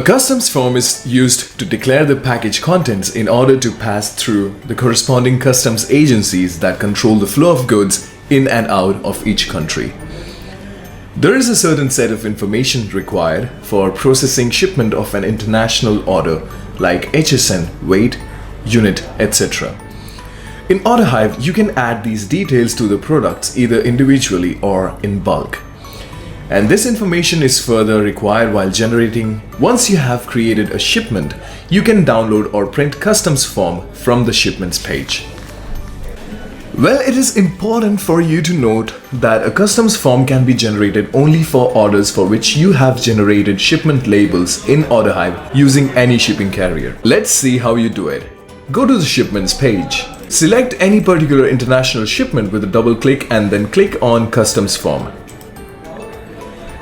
customs form is used to declare the package contents in order to pass through the corresponding customs agencies that control the flow of goods in and out of each country. There is a certain set of information required for processing shipment of an international order like HSN, weight, unit, etc. In Orderhive, you can add these details to the products either individually or in bulk. And this information is further required while generating. Once you have created a shipment, you can download or print customs form from the shipments page. Well, it is important for you to note that a customs form can be generated only for orders for which you have generated shipment labels in Orderhive using any shipping carrier. Let's see how you do it. Go to the shipments page. Select any particular international shipment with a double click and then click on customs form.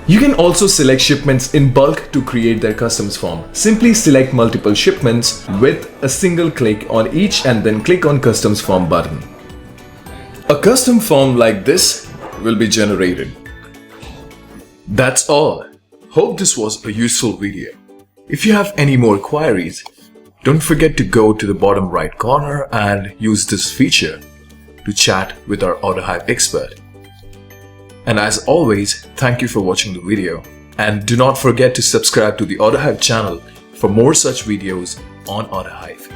You can also select shipments in bulk to create their customs form. Simply select multiple shipments with a single click on each and then click on customs form button. A custom form like this will be generated. That's all. Hope this was a useful video. If you have any more queries, don't forget to go to the bottom right corner and use this feature to chat with our Orderhive expert. And as always, thank you for watching the video, and do not forget to subscribe to the Orderhive channel for more such videos on Orderhive.